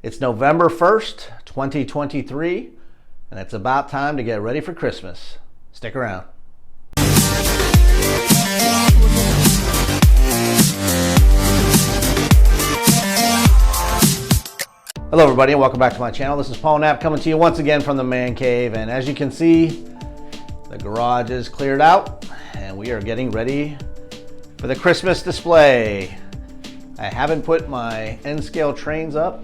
It's November 1st, 2023, and it's about time to get ready for Christmas. Stick around. Hello everybody and welcome back to my channel. This is Paul Knapp coming to you once again from the man cave, and as you can see, the garage is cleared out and we are getting ready for the Christmas display. I haven't put my N-scale trains up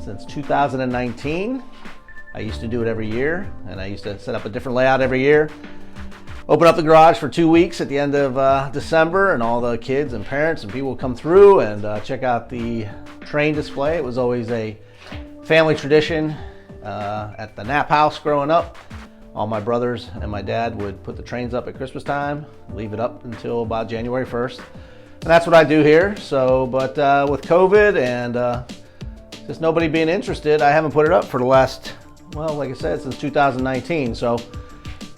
since 2019. I used to do it every year, and I used to set up a different layout every year. Open up the garage for 2 weeks at the end of December, and all the kids and parents and people come through and check out the train display. It was always a family tradition at the Knapp house growing up. All my brothers and my dad would put the trains up at Christmas time, leave it up until about January 1st. And that's what I do here. So, but with COVID and just nobody being interested, I haven't put it up for the last, well, like I said, since 2019. So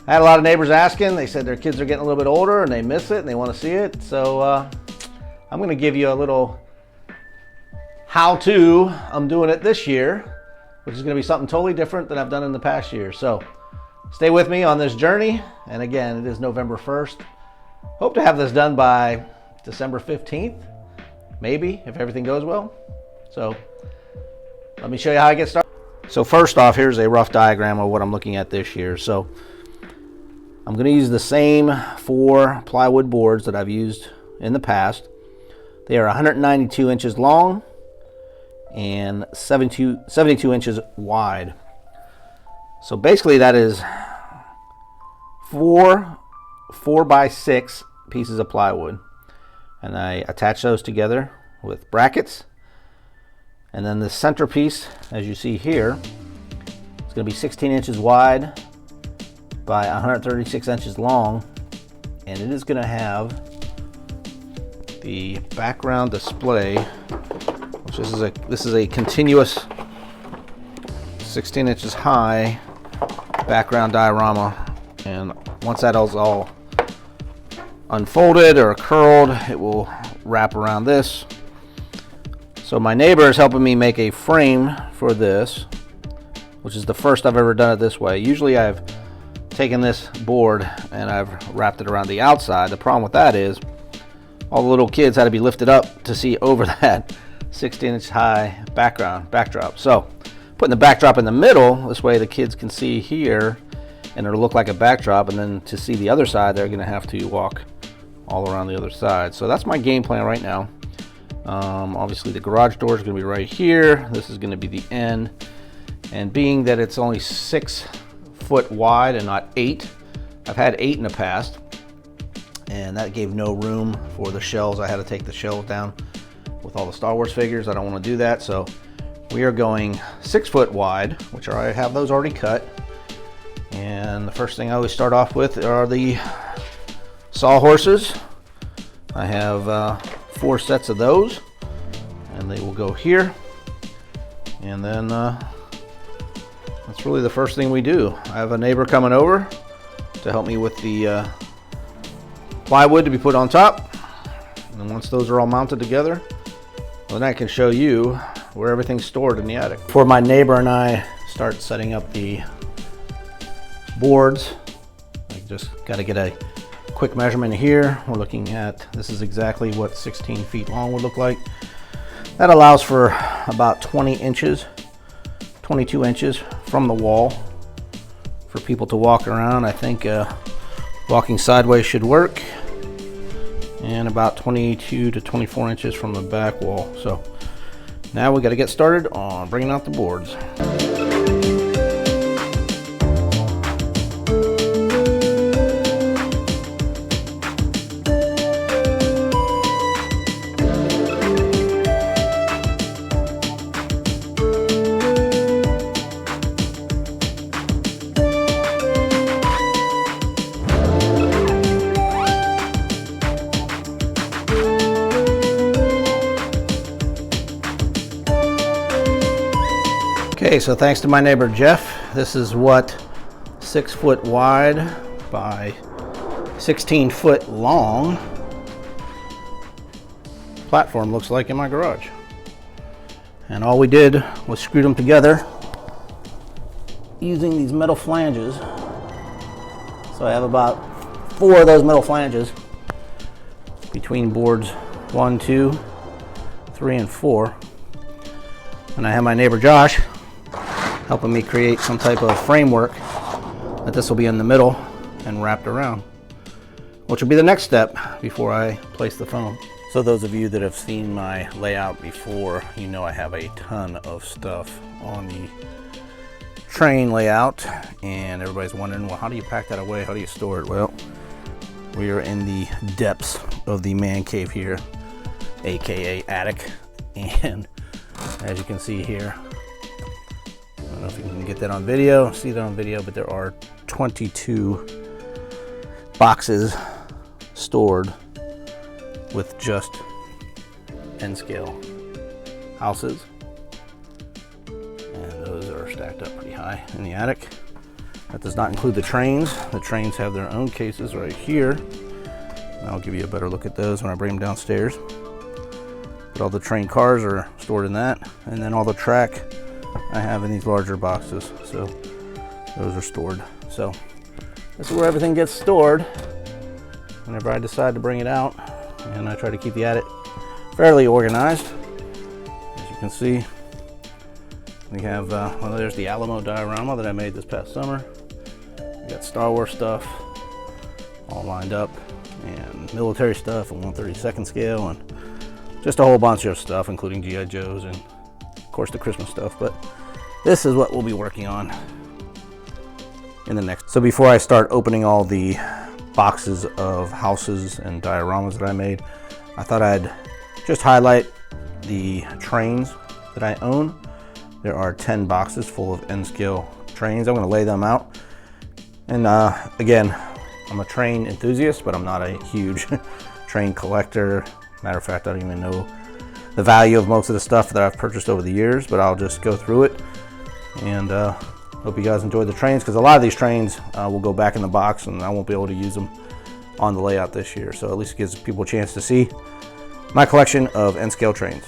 I had a lot of neighbors asking. They said their kids are getting a little bit older and they miss it and they want to see it. So I'm going to give you a little how-to. I'm doing it this year, which is going to be something totally different than I've done in the past year. So stay with me on this journey. And again, it is November 1st. Hope to have this done by December 15th, maybe, if everything goes well. So let me show you how I get started. So first off, here's a rough diagram of what I'm looking at this year. So I'm going to use the same 4 plywood boards that I've used in the past. They are 192 inches long and 72 inches wide. So basically that is 4 by 6 pieces of plywood. And I attach those together with brackets. And then the centerpiece, as you see here, it's going to be 16 inches wide by 136 inches long, and it is going to have the background display, which this is a continuous 16 inches high background diorama. And once that is all unfolded or curled, it will wrap around this. So my neighbor is helping me make a frame for this, which is the first I've ever done it this way. Usually I've taken this board and I've wrapped it around the outside. The problem with that is all the little kids had to be lifted up to see over that 16-inch high backdrop. So putting the backdrop in the middle, this way the kids can see here and it'll look like a backdrop, and then to see the other side, they're gonna have to walk all around the other side. So that's my game plan right now. Obviously the garage door is going to be right here. This is going to be the end, and being that it's only 6 foot wide and not 8, I've had 8 in the past, and that gave no room for the shelves. I had to take the shelves down with all the Star Wars figures. I don't want to do that, so we are going 6 foot wide, which I have those already cut. And the first thing I always start off with are the sawhorses. I have 4 sets of those, and they will go here. And then that's really the first thing we do. I have a neighbor coming over to help me with the plywood to be put on top. And once those are all mounted together, well, then I can show you where everything's stored in the attic. Before my neighbor and I start setting up the boards, I just got to get a quick measurement here. We're looking at, this is exactly what 16 feet long would look like. That allows for about 20 inches, 22 inches from the wall for people to walk around. I think walking sideways should work, and about 22 to 24 inches from the back wall. So now we got to get started on bringing out the boards. Okay, so thanks to my neighbor Jeff, this is what 6 foot wide by 16 foot long platform looks like in my garage. And all we did was screw them together using these metal flanges. So I have about 4 of those metal flanges between boards 1, 2, 3, and 4. And I have my neighbor Josh helping me create some type of framework that this will be in the middle and wrapped around, which will be the next step before I place the foam. So those of you that have seen my layout before, you know I have a ton of stuff on the train layout, and everybody's wondering, well, how do you pack that away? How do you store it? Well, we are in the depths of the man cave here, aka attic, and as you can see here, I don't know if you can get that on video, see that on video, but there are 22 boxes stored with just N-scale houses, and those are stacked up pretty high in the attic. That does not include the trains. The trains have their own cases right here, and I'll give you a better look at those when I bring them downstairs. But all the train cars are stored in that, and then all the track I have in these larger boxes, so those are stored. So this is where everything gets stored whenever I decide to bring it out, and I try to keep the attic fairly organized. As you can see, we have, well, there's the Alamo diorama that I made this past summer. We got Star Wars stuff all lined up, and military stuff and 1/32 scale, and just a whole bunch of stuff, including G.I. Joes and, of course, the Christmas stuff. But this is what we'll be working on in the next. So before I start opening all the boxes of houses and dioramas that I made, I thought I'd just highlight the trains that I own. There are 10 boxes full of N-scale trains. I'm going to lay them out. And again, I'm a train enthusiast, but I'm not a huge train collector. Matter of fact, I don't even know the value of most of the stuff that I've purchased over the years, but I'll just go through it. And hope you guys enjoy the trains, because a lot of these trains will go back in the box and I won't be able to use them on the layout this year. So at least it gives people a chance to see my collection of N-scale trains.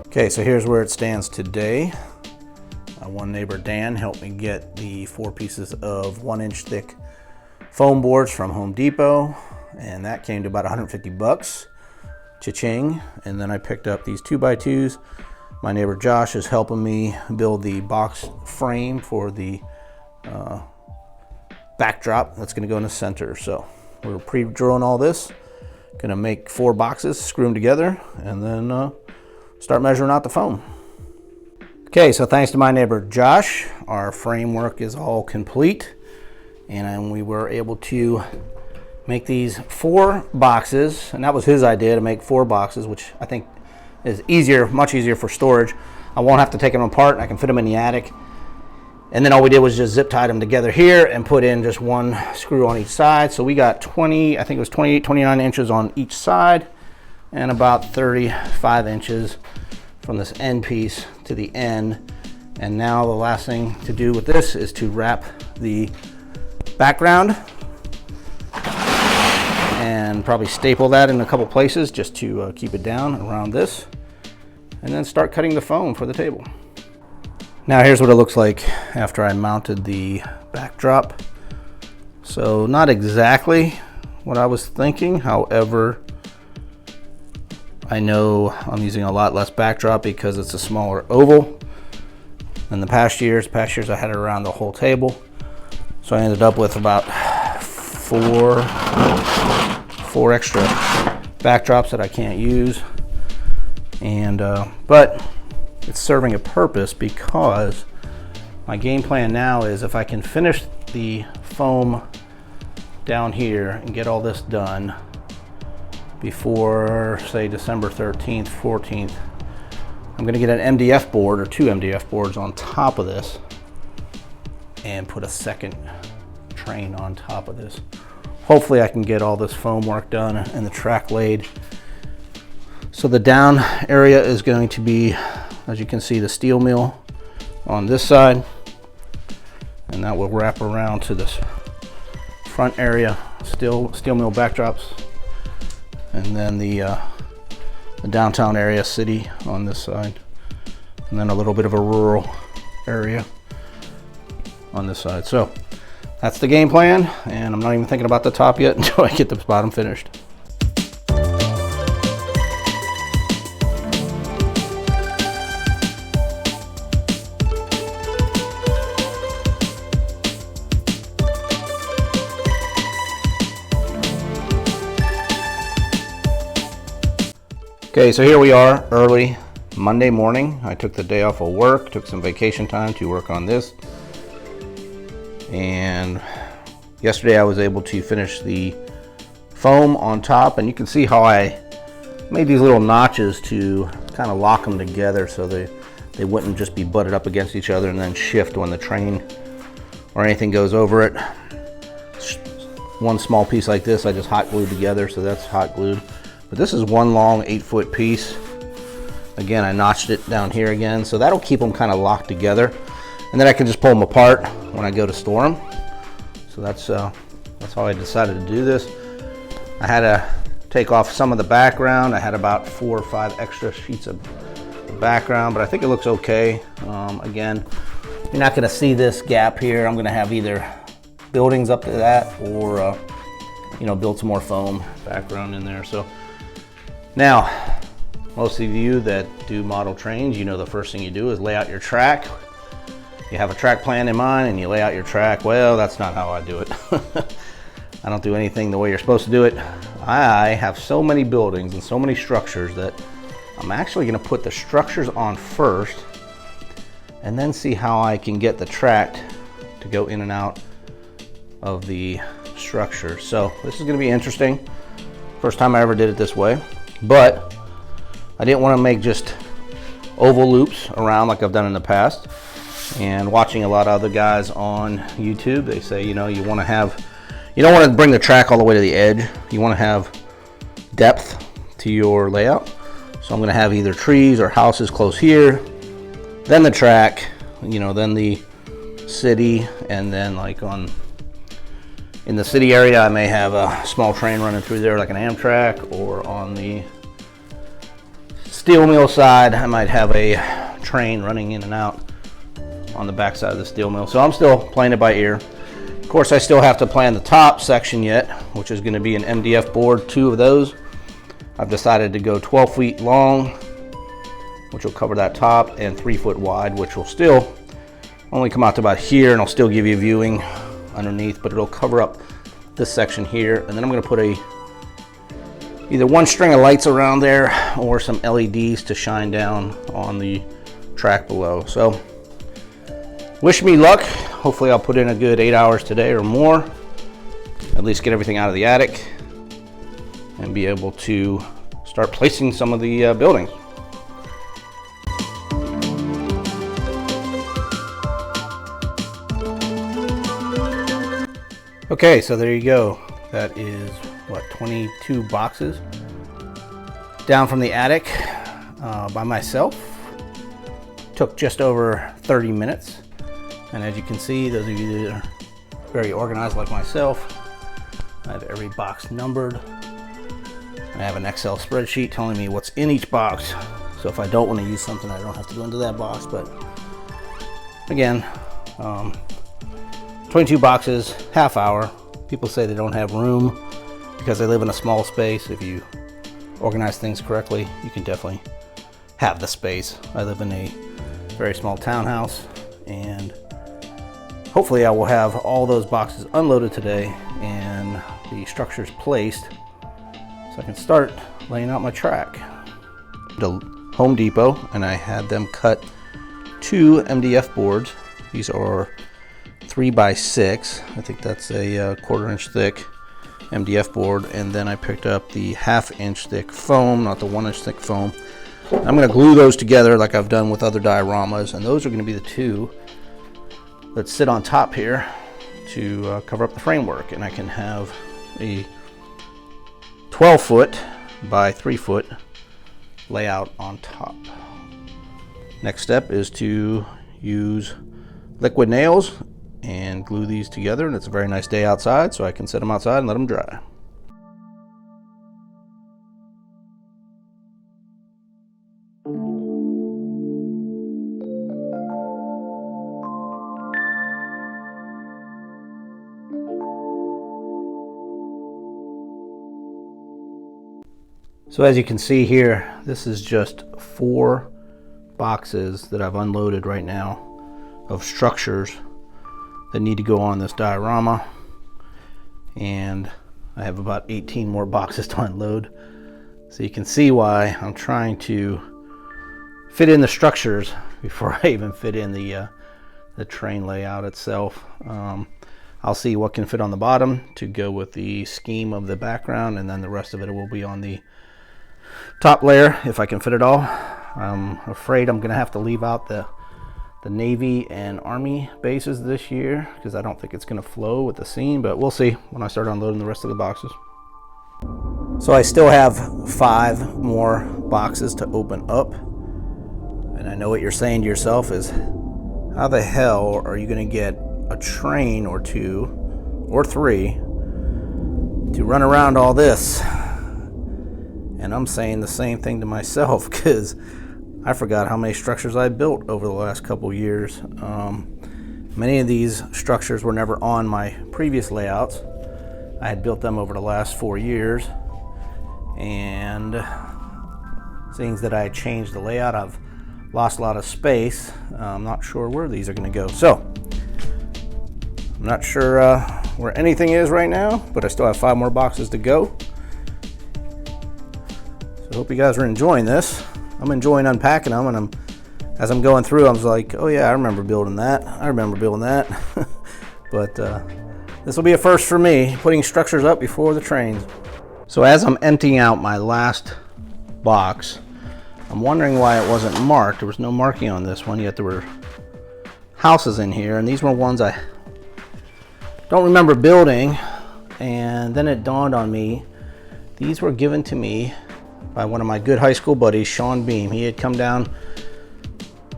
Okay, so here's where it stands today. One neighbor, Dan, helped me get the 4 pieces of 1-inch thick foam boards from Home Depot, and that came to about 150 bucks. Cha-ching. And then I picked up these 2x2s. My neighbor Josh is helping me build the box frame for the backdrop that's going to go in the center. So we're pre-drilling all this. Going to make 4 boxes, screw them together, and then start measuring out the foam. Okay, so thanks to my neighbor Josh, our framework is all complete, and we were able to make these 4 boxes, and that was his idea, to make 4 boxes, which I think is easier, much easier for storage. I won't have to take them apart. I can fit them in the attic. And then all we did was just zip tie them together here and put in just 1 screw on each side. So we got 20, I think it was 28, 29 inches on each side, and about 35 inches from this end piece to the end. And now the last thing to do with this is to wrap the background and probably staple that in a couple places just to keep it down around this, and then start cutting the foam for the table. Now here's what it looks like after I mounted the backdrop. So not exactly what I was thinking, however, I know I'm using a lot less backdrop because it's a smaller oval than the past years. Past years I had it around the whole table. So I ended up with about four extra backdrops that I can't use. And but it's serving a purpose, because my game plan now is if I can finish the foam down here and get all this done before, say, December 13th, 14th, I'm going to get an MDF board or 2 MDF boards on top of this and put a second train on top of this. Hopefully I can get all this foam work done and the track laid. So the down area is going to be, as you can see, the steel mill on this side, and that will wrap around to this front area, steel mill backdrops, and then the downtown area, city, on this side, and then a little bit of a rural area on this side. So that's the game plan, and I'm not even thinking about the top yet until I get the bottom finished. Okay, so here we are, early Monday morning. I took the day off of work, took some vacation time to work on this. And yesterday I was able to finish the foam on top, and you can see how I made these little notches to kind of lock them together so they wouldn't just be butted up against each other and then shift when the train or anything goes over it. One small piece like this I just hot glued together, so that's hot glued. But this is one long 8-foot piece. Again, I notched it down here again, so that'll keep them kind of locked together. And then I can just pull them apart when I go to store them. So that's how I decided to do this. I had to take off some of the background. I had about 4 or 5 extra sheets of background, but I think it looks okay. Again, you're not gonna see this gap here. I'm gonna have either buildings up to that or build some more foam background in there. So now, most of you that do model trains, the first thing you do is lay out your track. You have a track plan in mind and you lay out your track. Well, that's not how I do it. I don't do anything the way you're supposed to do it. I have so many buildings and so many structures that I'm actually going to put the structures on first and then see how I can get the track to go in and out of the structure. So this is going to be interesting. First time I ever did it this way, but I didn't want to make just oval loops around like I've done in the past. And watching a lot of other guys on YouTube, they say, you don't want to bring the track all the way to the edge. You want to have depth to your layout. So I'm going to have either trees or houses close here, then the track, then the city, and then like in the city area, I may have a small train running through there like an Amtrak, or on the steel mill side, I might have a train running in and out on the back side of the steel mill. So I'm still playing it by ear. Of course, I still have to plan the top section yet, which is going to be an MDF board, 2 of those. I've decided to go 12 feet long, which will cover that top, and 3 foot wide, which will still only come out to about here, and I'll still give you viewing underneath, but it'll cover up this section here. And then I'm going to put either 1 string of lights around there or some LEDs to shine down on the track below. So wish me luck. Hopefully I'll put in a good 8 hours today or more, at least get everything out of the attic and be able to start placing some of the buildings. Okay, so there you go. That is, what, 22 boxes down from the attic by myself. Took just over 30 minutes. And as you can see, those of you that are very organized like myself, I have every box numbered. I have an Excel spreadsheet telling me what's in each box. So if I don't want to use something, I don't have to go into that box. But again, 22 boxes, half hour. People say they don't have room because they live in a small space. If you organize things correctly, you can definitely have the space. I live in a very small townhouse, and hopefully I will have all those boxes unloaded today and the structures placed so I can start laying out my track. To Home Depot, and I had them cut 2 MDF boards. These are 3x6. I think that's a 1/4 inch thick MDF board, and then I picked up the 1/2 inch thick foam, not the 1 inch thick foam. I'm going to glue those together like I've done with other dioramas, and those are going to be the 2 that sit on top here to cover up the framework, and I can have a 12 foot by 3 foot layout on top. Next step is to use liquid nails and glue these together, and it's a very nice day outside, so I can set them outside and let them dry. So as you can see here, this is just 4 boxes that I've unloaded right now of structures that need to go on this diorama, and I have about 18 more boxes to unload. So you can see why I'm trying to fit in the structures before I even fit in the train layout itself. I'll see what can fit on the bottom to go with the scheme of the background, and then the rest of it will be on the top layer if I can fit it all. I'm afraid I'm gonna have to leave out the Navy and Army bases this year because I don't think it's gonna flow with the scene, but we'll see when I start unloading the rest of the boxes. So I still have 5 more boxes to open up, and I know what you're saying to yourself is, how the hell are you gonna get a train or 2 or 3 to run around all this? And I'm saying the same thing to myself because I forgot how many structures I built over the last couple years. Many of these structures were never on my previous layouts. I had built them over the last 4 years, and seeing that I changed the layout, I've lost a lot of space. I'm not sure where these are going to go. So I'm not sure where anything is right now, but I still have 5 more boxes to go. I hope you guys are enjoying this. I'm enjoying unpacking them, and as I'm going through, I was like, oh yeah, I remember building that. I remember building that. But this will be a first for me, putting structures up before the trains. So as I'm emptying out my last box, I'm wondering why it wasn't marked. There was no marking on this one, yet there were houses in here, and these were ones I don't remember building, and then it dawned on me, these were given to me by one of my good high school buddies, Sean Beam. He had come down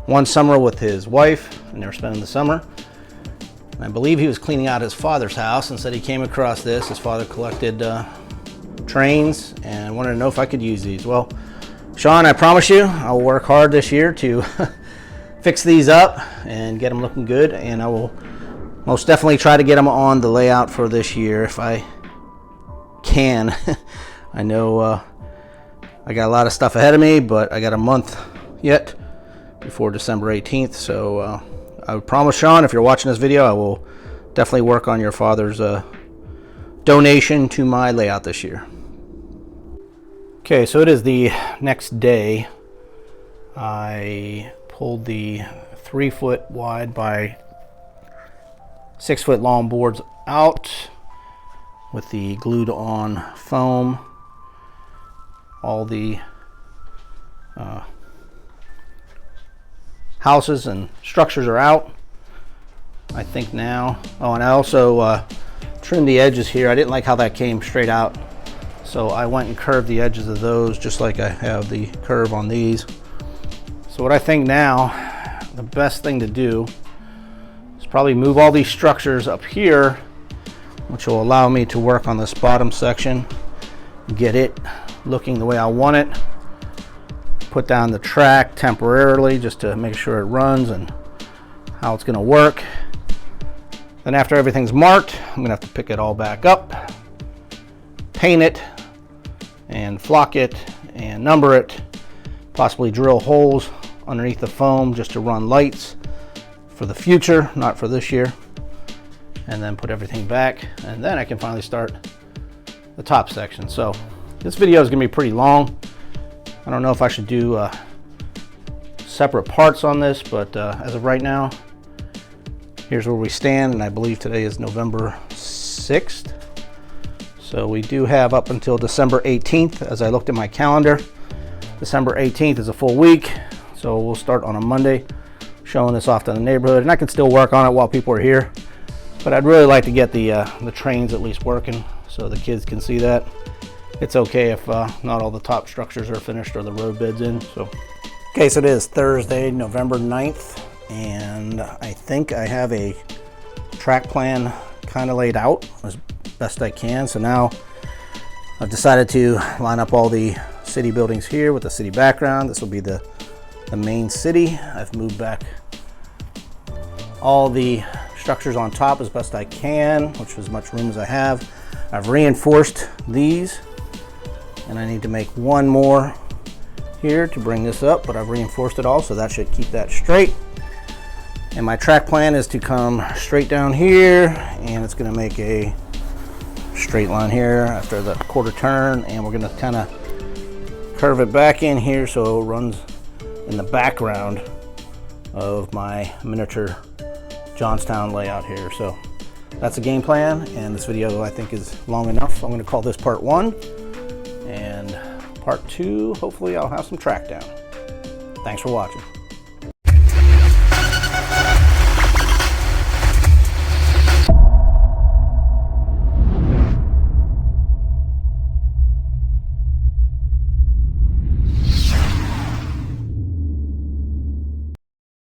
one summer with his wife, and they were spending the summer. And I believe he was cleaning out his father's house and said he came across this. His father collected trains and wanted to know if I could use these. Well, Sean, I promise you, I'll work hard this year to fix these up and get them looking good, and I will most definitely try to get them on the layout for this year if I can. I know I got a lot of stuff ahead of me, but I got a month yet before December 18th, so I would promise, Sean, if you're watching this video, I will definitely work on your father's donation to my layout this year. Okay, so it is the next day. I pulled the 3-foot wide by 6-foot long boards out with the glued on foam. All the houses and structures are out, I think now. Oh, and I also trimmed the edges here. I didn't like how that came straight out, so I went and curved the edges of those just like I have the curve on these. So what I think now, the best thing to do is probably move all these structures up here, which will allow me to work on this bottom section, get it looking the way I want it, put down the track temporarily just to make sure it runs and how it's going to work. Then after everything's marked, I'm going to have to pick it all back up, paint it and flock it and number it, possibly drill holes underneath the foam just to run lights for the future, not for this year, and then put everything back, and then I can finally start the top section. So this video is going to be pretty long. I don't know if I should do separate parts on this, but as of right now, here's where we stand, and I believe today is November 6th. So we do have up until December 18th. As I looked at my calendar, December 18th is a full week, so we'll start on a Monday showing this off to the neighborhood, and I can still work on it while people are here, but I'd really like to get the trains at least working so the kids can see that. It's okay if not all the top structures are finished or the road bed's in. So, okay, so it is Thursday, November 9th, and I think I have a track plan kind of laid out as best I can. So now I've decided to line up all the city buildings here with the city background. This will be the main city. I've moved back all the structures on top as best I can, which is as much room as I have. I've reinforced these, and I need to make one more here to bring this up, but I've reinforced it all, so that should keep that straight. And my track plan is to come straight down here, and it's going to make a straight line here after the quarter turn, and we're going to kind of curve it back in here so it runs in the background of my miniature Johnstown layout here. So that's the game plan, and this video I think is long enough. I'm going to call this part 1, and part 2, hopefully I'll have some track down. Thanks for watching.